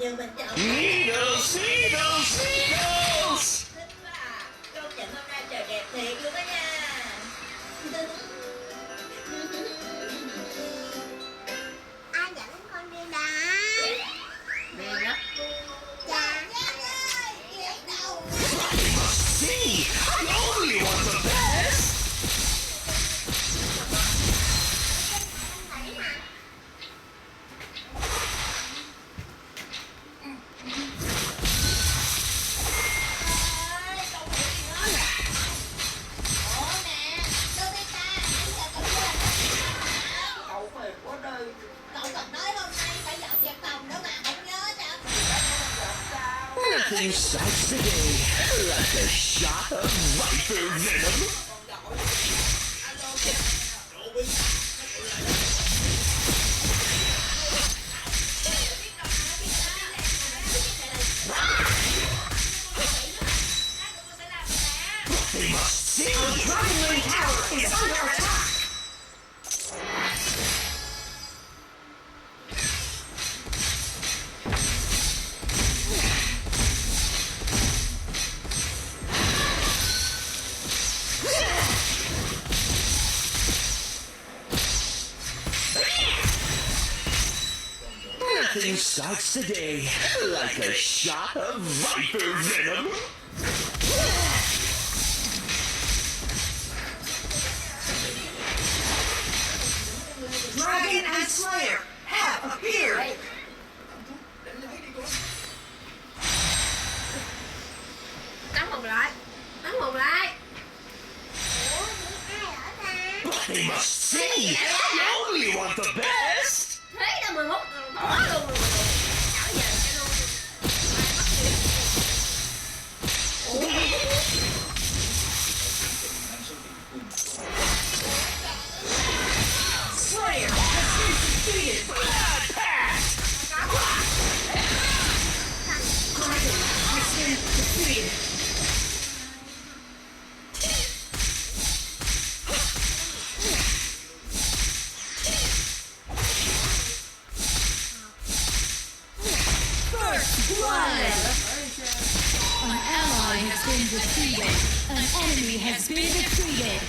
Nhưng mình chọn Needles, needles, needles. thích quá à. Công nhận hôm nay trời đẹp thiệt luôn đó nha. Ai dẫn con đi đá? Đi đó. Cha ơi, ghét đầu. See, I only want the best. Ơi, cậu hiểu gì hết. Ủa nè, Nobita, nãy giờ cậu chưa làm cái gì hả? Cậu mệt quá đây. Cậu còn nói hôm nay phải dọn dẹp phòng nữa mà không nhớ sao? Nothing starts today like a shot of viper venom. Còn gọi alo kìa. They must see. Dragonlane Tower is under attack. Nothing starts today like a shot of viper venom. Dragon and Slayer have appeared. Đóng một lại. Đóng một lại. Ủa, ai ở ta? But they must see. I only want the best. Thế là 11 bỏ luôn rồi. Chảo giờ cho luôn. Slayer has been defeated. Blood pact. Dragon has been defeated. First blood! An ally has been defeated. An enemy has been defeated.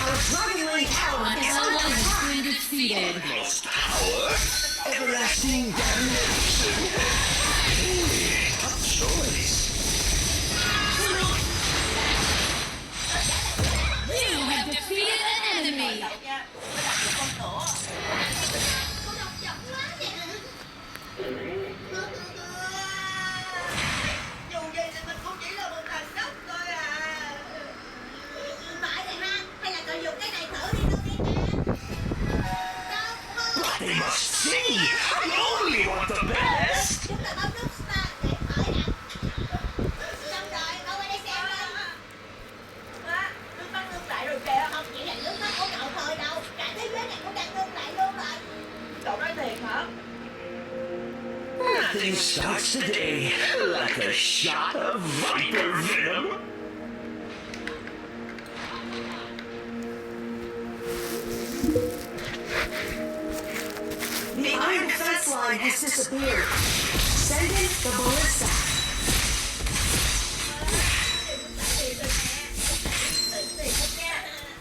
Our Dragonlane Tower An is ally under has attack. been defeated. Most power. Everlasting damnation. Tough choice. You have defeated an enemy. Cậu nha. Mới đặt được con nữa. Cô độc giọng quá vậy hả? Dù gì thì mình cũng chỉ là một thằng ngốc thôi à. Phải vậy ha? Hay là cậu dùng cái này thử đi Nobita? Đâu, không. But they must see. I only want the best. Chúng ta bấm nút start để khởi động. Xong rồi, cậu qua đây xem đi. Á, nước mắt ngưng lại rồi kìa. Không chỉ là nước mắt của cậu thôi đâu. Cả thế giới này cũng đang ngưng lại luôn rồi. Cậu nói thiệt hả? Nothing starts today like a shot of viper venom. The iron defense line has disappeared. Send in the ballista.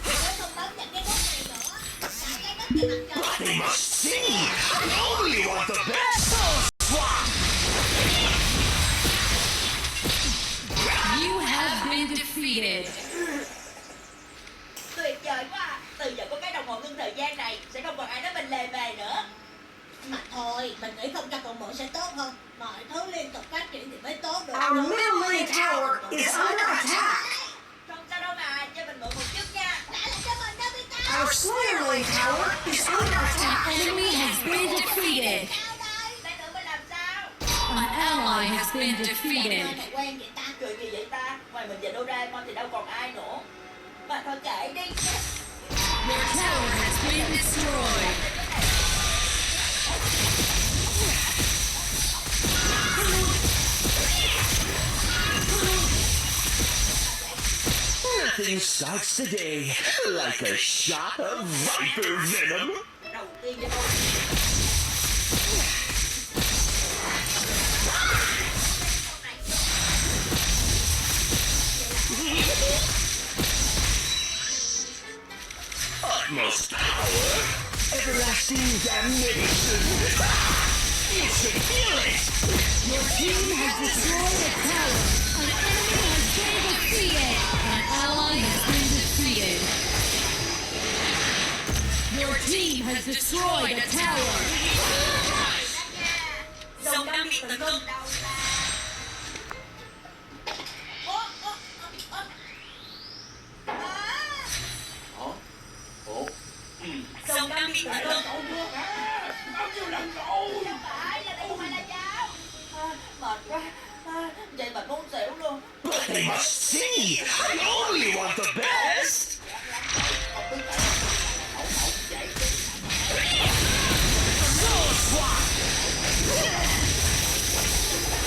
Nếu không bấm chặt cái nút này nữa, cả cái đất trên mặt trời. But they must see. I only want the best. Soul swap. You have been defeated. Tuyệt vời quá à. Từ giờ có cái đồng hồ ngưng thời gian này sẽ không còn ai nói mình lề mề nữa. Mà thôi, mình nghĩ không cho cậu mượn sẽ tốt hơn. Mọi thứ liên tục phát triển thì mới tốt được. Our middle lane tower is under attack. Không sao đâu mà, cho mình mượn một chút nha. Đã là cho mình Nobita. Our Slayer lane tower is under attack. An enemy has been defeated. Sao đây? Tay tự mình làm sao? An ally has been defeated. Mày quen vậy ta? Cười gì vậy ta? Ngoài mình và Doraemon thì đâu còn ai nữa. Mà thôi kệ đi. Your tower has been destroyed. Nothing starts today like a shot of viper venom. Đầu tiên cho tôi. damnation! You should feel it! Your team has destroyed a tower. An enemy has been defeated. An ally has been defeated. Your team has destroyed a tower. Dòng đang bị tấn công. Dòng đang bị tấn công. Bao nhiêu lần rồi? Phải là đây không phải là cháu. Mệt quá. Vậy mà muốn xỉu luôn. But they must see! I only want the best! Soul swap!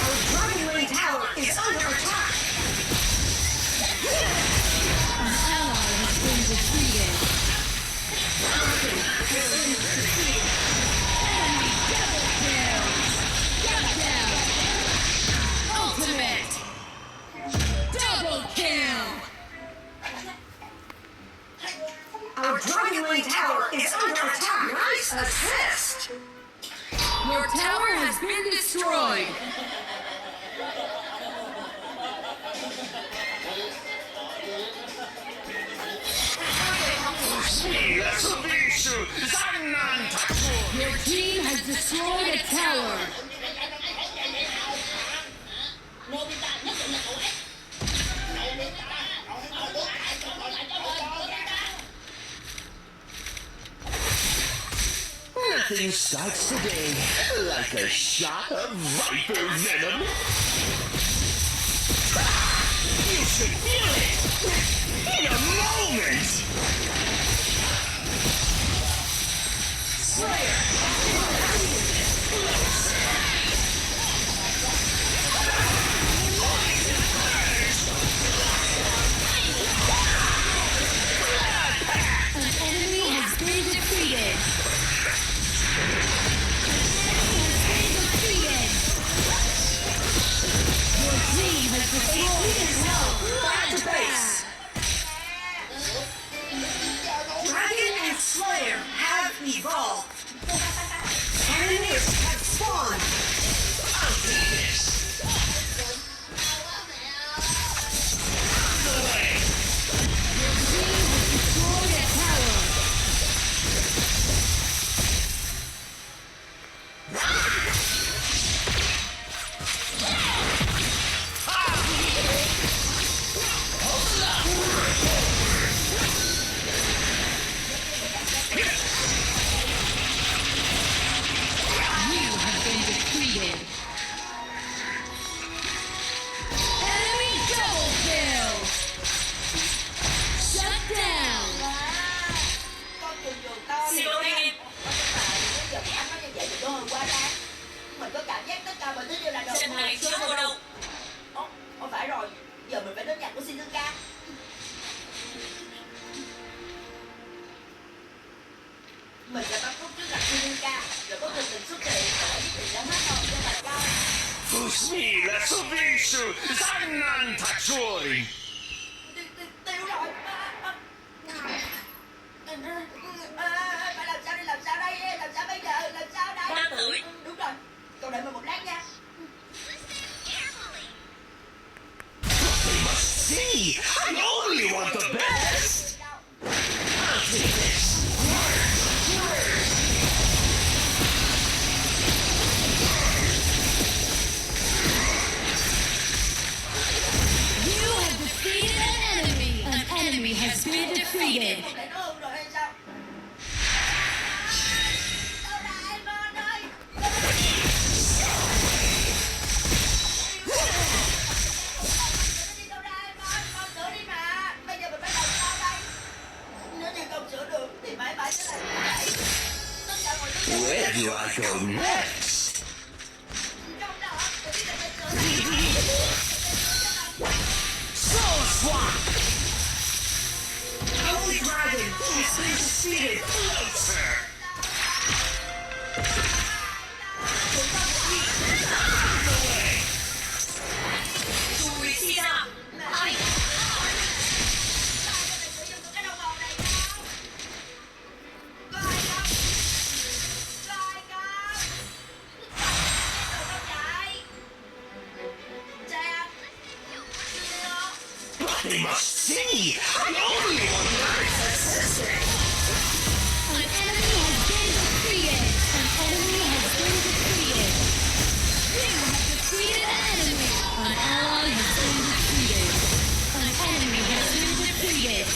Our Dragon Lane Tower is under attack. An ally has been defeated. Enemy double kills. Shut down. Ultimate. Double kill. Our Dragon Lane Tower is under attack. Nice assist. Your tower has been destroyed. Your team has destroyed a tower. Nothing starts today like a shot of viper venom. You should feel it in a moment. An enemy has been defeated. Your team has destroyed a tower. Back to base. Dragon and Slayer have evolved. Enemies have spawned. I'll do this. Your team has destroyed a tower. You have been defeated. Enemy double kill. Shut down. Con chuồn to. Xin lỗi anh em. Giờ anh nói như vậy thì có hơi quá đáng. Mình có cảm giác tất cả mọi thứ đều là đồng hồ số vô đâu. Không phải rồi. Giờ mình phải đến nhà của Shizuka. Mình sẽ bắt phút trước gặp Shizuka. Rồi có tình xuất hiện. Và nhất định đã hết hồn cho bà cao. Fusmila Subishu Zannan Tachori. Tiêu rồi. Phải làm sao đây, làm sao đây, làm sao bây giờ, làm sao đây? 3 tuổi. Đúng rồi. Cậu đợi mình một lát nha. They must see! I only want the best! I'll take this. You have defeated an enemy. An enemy has been defeated. Không lẽ nó hư rồi hay sao? Doraemon ơi! Doraemon, con sửa đi mà! Bây giờ mình phải làm sao đây? Nếu như không sửa được thì mãi mãi sẽ là như vậy. Tất cả mọi thứ Where do I go next? trong đó, tôi biết là mình sửa Soul swap! Holy Dragon has been defeated. Closer! cái đồng hồ này. Có ai không? They must see! I only want nice assisting! An enemy has been defeated. An enemy has been defeated. You have defeated an enemy. An ally has been defeated. An enemy has been defeated.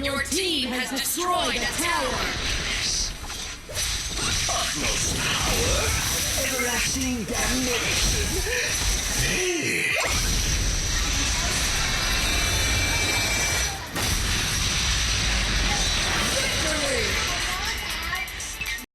Your team has destroyed a tower. Utmost power! Everlasting damnation!